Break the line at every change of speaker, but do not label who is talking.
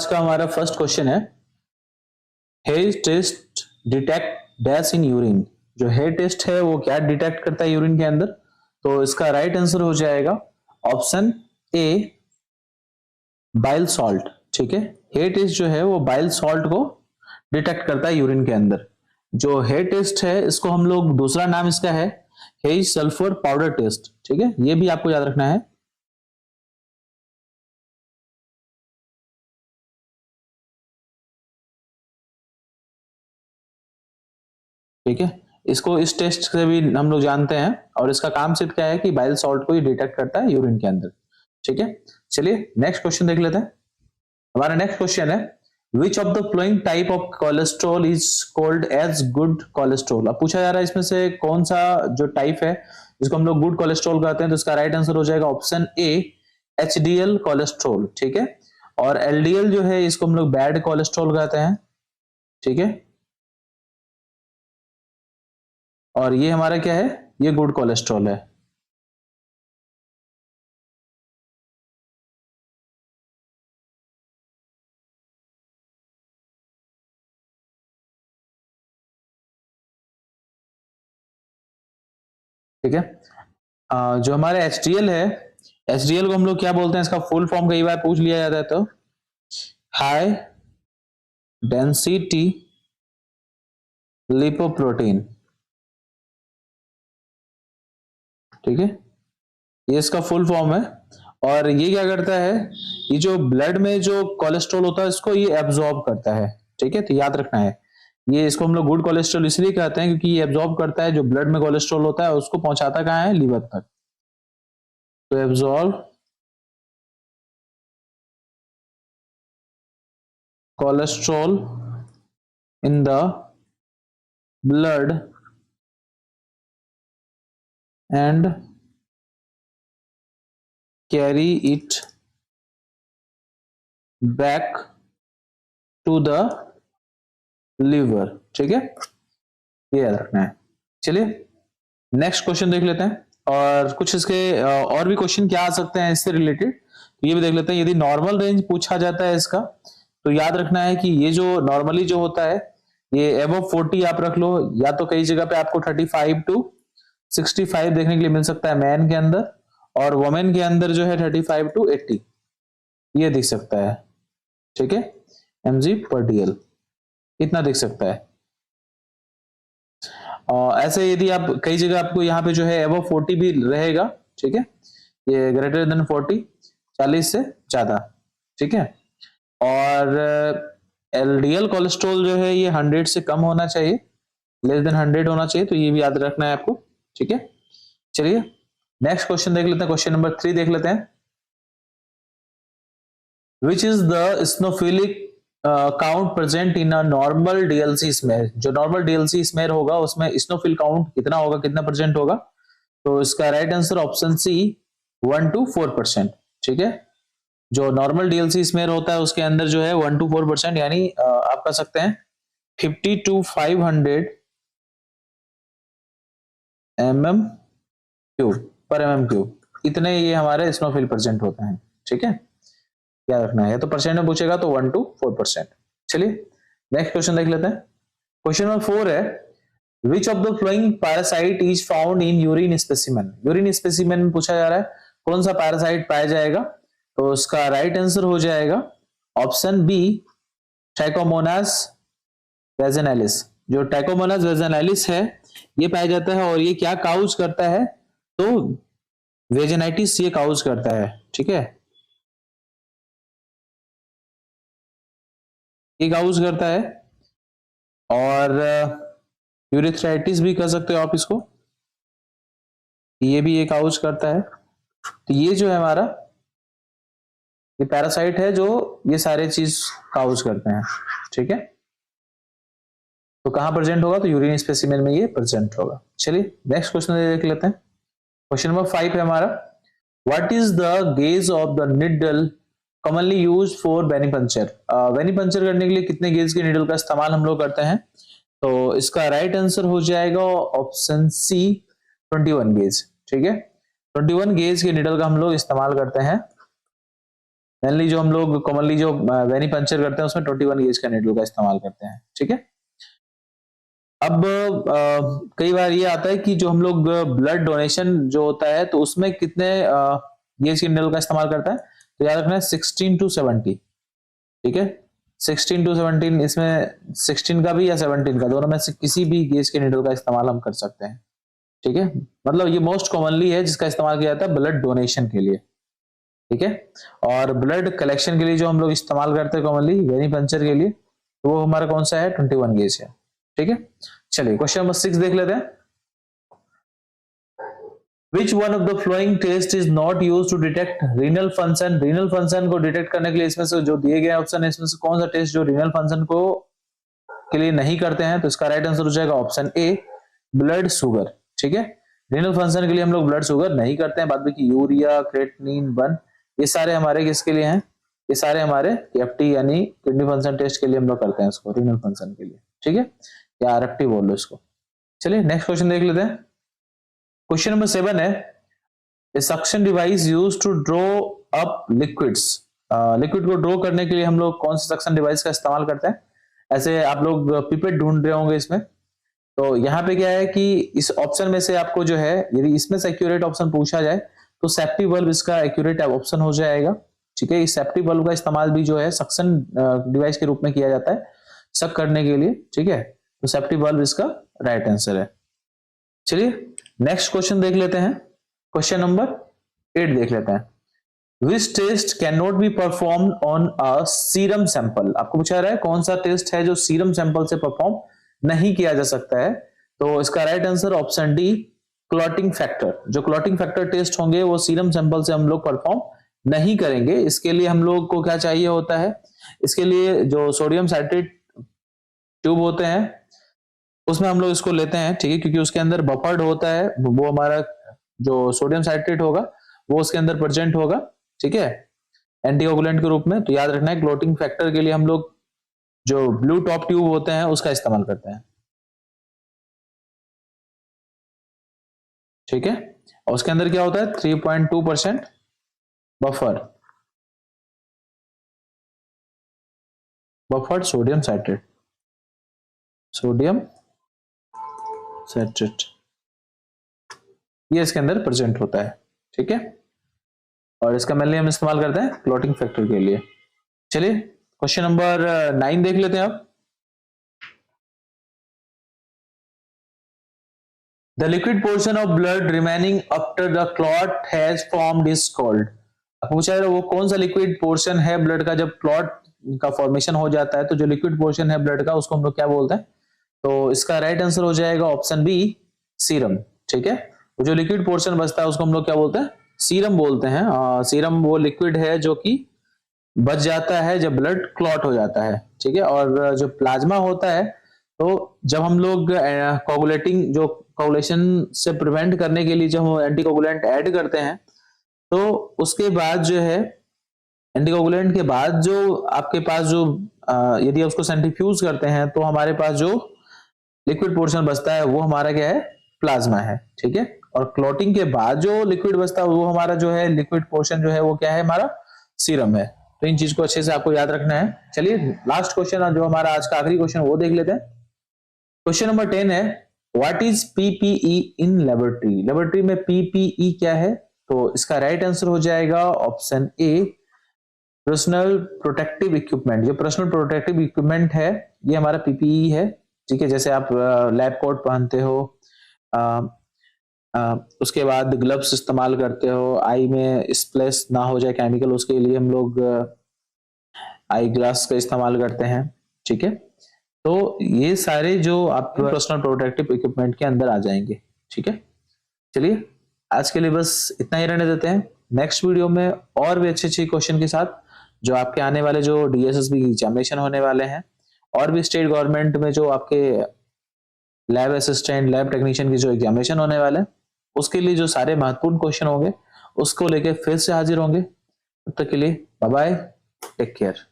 का हमारा first question है, hair test detect dash in urine. जो हेयर टेस्ट है वो क्या डिटेक्ट करता है यूरिन के अंदर? तो इसका राइट आंसर हो जाएगा ऑप्शन ए, बाइल सॉल्ट। ठीक है, हेयर टेस्ट जो है वो बाइल सॉल्ट को डिटेक्ट करता है यूरिन के अंदर। जो हेयर टेस्ट है इसको हम लोग, दूसरा नाम इसका है हेयर सल्फर पाउडर टेस्ट। ठीक है, ये भी आपको याद रखना है। ठीक है, इसको इस टेस्ट से भी हम लोग जानते हैं और इसका काम सिर्फ क्या है कि बाइल सॉल्ट को ही डिटेक्ट करता है यूरिन के अंदर। ठीक है, चलिए नेक्स्ट क्वेश्चन देख लेते हैं। हमारा नेक्स्ट क्वेश्चन है, which of the following type of cholesterol is called as good cholesterol. अब पूछा जा रहा है इसमें से कौन सा जो टाइप है जिसको हम लोग गुड कोलेस्ट्रॉल कहते हैं। तो इसका राइट आंसर हो जाएगा ऑप्शन ए, एचडीएल कोलेस्ट्रॉल। ठीक है, और एलडीएल जो है इसको हम लोग बैड कोलेस्ट्रॉल कहते हैं। ठीक है, और ये हमारा क्या है, ये गुड कोलेस्ट्रॉल है। ठीक है, जो हमारे एचडीएल है, एचडीएल को हम लोग क्या बोलते हैं, इसका फुल फॉर्म कई बार पूछ लिया जाता है। तो हाई डेंसिटी लिपोप्रोटीन। ठीक है, ये इसका फुल फॉर्म है। और ये क्या करता है, ये जो ब्लड में जो कोलेस्ट्रॉल होता है इसको ये एब्जॉर्ब करता है। ठीक है, तो याद रखना है, ये इसको हम लोग गुड कोलेस्ट्रॉल इसलिए कहते हैं क्योंकि ये एब्जॉर्ब करता है, जो ब्लड में कोलेस्ट्रॉल होता है उसको पहुंचाता कहाँ है, लीवर तक। तो absorb cholesterol in the blood and carry it back to the liver. ठीक है, ये याद रखना है। चलिए नेक्स्ट क्वेश्चन देख लेते हैं, और कुछ इसके और भी क्वेश्चन क्या आ सकते हैं इससे रिलेटेड, ये भी देख लेते हैं। यदि नॉर्मल रेंज पूछा जाता है इसका, तो याद रखना है कि ये जो नॉर्मली जो होता है ये एबव 40 आप रख लो, या तो कई जगह पे आपको 35 टू 65 देखने के लिए मिल सकता है मैन के अंदर, और वुमेन के अंदर जो है 35 टू 80 ये दिख सकता है। ठीक है, mg पर dl इतना दिख सकता है। ऐसे यदि आप कई जगह आपको यहाँ पे जो है एबव 40 भी रहेगा। ठीक है, ये ग्रेटर देन 40, 40 से ज्यादा। ठीक है, और एलडीएल कोलेस्ट्रॉल जो है ये 100 से कम होना चाहिए, लेस देन 100 होना चाहिए। तो ये भी याद रखना है आपको। ठीक है, चलिए नेक्स्ट क्वेश्चन देख लेते हैं। क्वेश्चन नंबर 3 देख लेते हैं, which is the eosinophilic count present in a normal DLC smear. जो नॉर्मल डीएलसी स्मेयर होगा उसमें स्नोफिल काउंट कितना होगा, कितना परसेंट होगा? तो इसका right answer option C, 1 to 4%। ठीक है, जो नॉर्मल डीएलसी स्मेयर होता है उसके अंदर जो है 1 to 4%, यानी आप कह सकते हैं 50 to 500 mm³ पर mm³, इतने ये हमारे स्नोफिल प्रेजेंट होते हैं। ठीक है, याद रखना है। तो परसेंट में पूछेगा तो 1 to 4%। चलिए नेक्स्ट क्वेश्चन देख लेते हैं। क्वेश्चन नंबर 4 है, which of the flowing parasite is found in urine specimen. Urine specimen में पूछा जा रहा है कौन सा पैरासाइट पाया जाएगा। तो उसका राइट आंसर हो जाएगा ऑप्शन बी, ट्रैकोमोनास वेजेनालिस। जो ट्रैकोमोनास वेजेनालिस है ये पाया जाता है, और ये क्या काउज करता है, तो वेजेनाइटिस ये काउज करता है। ठीक है, ये काउज करता है, और यूरिथ्राइटिस भी कह सकते हो आप इसको, ये भी ये काउज करता है। तो ये जो है हमारा ये पैरासाइट है जो ये सारे चीज काउज करते हैं। ठीक है, तो कहां प्रेजेंट होगा, तो यूरिन स्पेसिमेन में ये प्रेजेंट होगा। चलिए नेक्स्ट क्वेश्चन देख लेते हैं। क्वेश्चन नंबर 5 है हमारा, what is the gauge of the needle commonly use for venipuncture. Venipuncture करने के लिए कितने गेज के निडल का इस्तेमाल हम लोग करते हैं? तो इसका राइट आंसर हो जाएगा ऑप्शन सी, 21 गेज। ठीक है, 21 गेज के निडल का हम लोग इस्तेमाल करते हैं मेनली जो हम लोग कॉमनली जो वेनी पंचर करते हैं उसमें 21 गेज का नीडल का इस्तेमाल करते हैं। ठीक है, अब कई बार ये आता है कि जो हम लोग ब्लड डोनेशन जो होता है तो उसमें कितने गेज के नीडल का इस्तेमाल करता है, तो याद रखना है 16 to 70। ठीक है, 16 to 17, इसमें 16 का भी या 17 का, दोनों में से किसी भी गेज के नीडल का इस्तेमाल हम कर सकते हैं। ठीक है, मतलब ये मोस्ट कॉमनली है जिसका इस्तेमाल किया जाता है ब्लड डोनेशन के लिए। ठीक है, और ब्लड कलेक्शन के लिए जो हम लोग इस्तेमाल करते हैं कॉमनली वेनी पंचर के लिए, तो वो हमारा कौन सा है, 21 गेज है। ठीक है, चलिए क्वेश्चन नंबर 6 देख लेते हैं। Which one of the following test is not used to detect renal function? renal function को डिटेक्ट करने के लिए इसमें से जो दिए गए ऑप्शन है, इसमें से कौन सा टेस्ट जो renal function को के लिए नहीं करते हैं, तो इसका राइट आंसर हो जाएगा ऑप्शन ए, ब्लड शुगर। ठीक है, renal function के लिए हम लोग ब्लड शुगर नहीं करते हैं, बाद में की यूरिया, क्रेटिनिन, बन, ये सारे हमारे किसके लिए हैं, ये सारे हमारे KFT यानी किडनी फंक्शन टेस्ट के लिए हम लोग करते हैं इसको, renal function के लिए। ठीक है, या RFT बोल लो इसको। चलिए नेक्स्ट क्वेश्चन देख लेते हैं। क्वेश्चन नंबर 7 है, a suction device used to draw up liquids. Liquid को ड्रॉ करने के लिए हम लोग कौन सा सक्शन डिवाइस का इस्तेमाल करते हैं? ऐसे आप लोग पिपेट ढूंढ रहे होंगे इसमें, तो यहाँ पे क्या है कि इस ऑप्शन में से आपको जो है, यदि इसमें से एक्यूरेट ऑप्शन पूछा जाए तो सेफ्टी बल्ब इसका एक्यूरेट ऑप्शन हो जाएगा। ठीक है, इस सेफ्टी बल्ब का इस्तेमाल भी जो है सक्शन डिवाइस के रूप में किया जाता है सक करने के लिए। ठीक है, तो सेफ्टी बल्ब इसका राइट आंसर है। चलिए नेक्स्ट क्वेश्चन देख लेते हैं। क्वेश्चन नंबर 8 देख लेते हैं। Which test cannot be performed on a serum sample? आपको पूछा रहा है कौन सा टेस्ट है जो सीरम सैंपल से परफॉर्म नहीं किया जा सकता है, तो इसका right answer option D, clotting factor. जो क्लॉटिंग फैक्टर टेस्ट होंगे वो सीरम सैंपल से हम लोग परफॉर्म नहीं करेंगे। इसके लिए हम लोग को क्या चाहिए होता है, इसके लिए जो सोडियम साइट्रेट ट्यूब होते हैं उसमें हम लोग इसको लेते हैं। ठीक है, क्योंकि उसके अंदर बफर्ड होता है, वो हमारा जो सोडियम साइट्रेट होगा वो उसके अंदर प्रेजेंट होगा। ठीक है, एंटीकोगुलेंट के रूप में। तो याद रखना है क्लॉटिंग फैक्टर के लिए हम लोग जो ब्लू टॉप ट्यूब होते हैं उसका इस्तेमाल करते हैं। ठीक है, और उसके अंदर क्या होता है, 3.2% बफर्ड सोडियम साइट्रेट, ये इसके अंदर प्रेजेंट होता है। ठीक है, और इसका मेनली हम इस्तेमाल करते हैं क्लॉटिंग फैक्टर के लिए। चलिए क्वेश्चन नंबर 9 देख लेते हैं अब। The liquid portion of blood remaining after the clot has formed is called. पूछा है वो कौन सा लिक्विड पोर्शन है ब्लड का जब क्लॉट का फॉर्मेशन हो जाता है, तो जो लिक्विड पोर्शन है ब्लड का उसको हम लोग क्या बोलते हैं, तो इसका राइट आंसर हो जाएगा ऑप्शन बी, सीरम। ठीक है, तो जो लिक्विड पोर्शन बचता है उसको हम लोग क्या बोलते हैं, सीरम बोलते हैं। सीरम वो लिक्विड है जो कि बच जाता है जब ब्लड क्लॉट हो जाता है। ठीक है, और जो प्लाज्मा होता है, तो जब हम लोग कोगुलेटिंग जो कोगुलेशन से प्रिवेंट करने के लिए जब हम एंटीकोगुलेंट ऐड करते हैं, तो उसके बाद जो है एंटीकोगुलेंट के बाद जो आपके पास जो यदि उसको सेंट्रीफ्यूज करते हैं तो हमारे पास जो लिक्विड पोर्शन बचता है वो हमारा क्या है, प्लाज्मा है। ठीक है, और क्लॉटिंग के बाद जो लिक्विड बचता है वो हमारा जो है लिक्विड पोर्शन जो है वो क्या है, हमारा सीरम है। तो इन चीज को अच्छे से आपको याद रखना है। चलिए लास्ट क्वेश्चन जो हमारा आज का आखिरी क्वेश्चन वो देख लेते हैं। क्वेश्चन नंबर 10 है, what is PPE in laboratory. Laboratory में पीपीई क्या है, तो इसका राइट आंसर हो जाएगा option A, personal protective equipment. जो पर्सनल प्रोटेक्टिव इक्विपमेंट है ये हमारा पीपीई है। ठीक है, जैसे आप लैब कोट पहनते हो, उसके बाद ग्लव्स इस्तेमाल करते हो, आई में स्प्लैश ना हो जाए केमिकल, उसके लिए हम लोग आई ग्लास का इस्तेमाल करते हैं। ठीक है, तो ये सारे जो आप पर्सनल प्रोटेक्टिव इक्विपमेंट के अंदर आ जाएंगे। ठीक है, चलिए आज के लिए बस इतना ही रहने देते हैं। नेक्स्ट वीडियो में और भी अच्छे क्वेश्चन के साथ जो आपके आने वाले जो डीएसएसबी एग्जामिनेशन होने वाले हैं, और भी स्टेट गवर्नमेंट में जो आपके लैब असिस्टेंट, लैब टेक्नीशियन की जो एग्जामिनेशन होने वाले हैं, उसके लिए जो सारे महत्वपूर्ण क्वेश्चन होंगे उसको लेके फिर से हाजिर होंगे। तब तक के लिए बाय बाय, टेक केयर।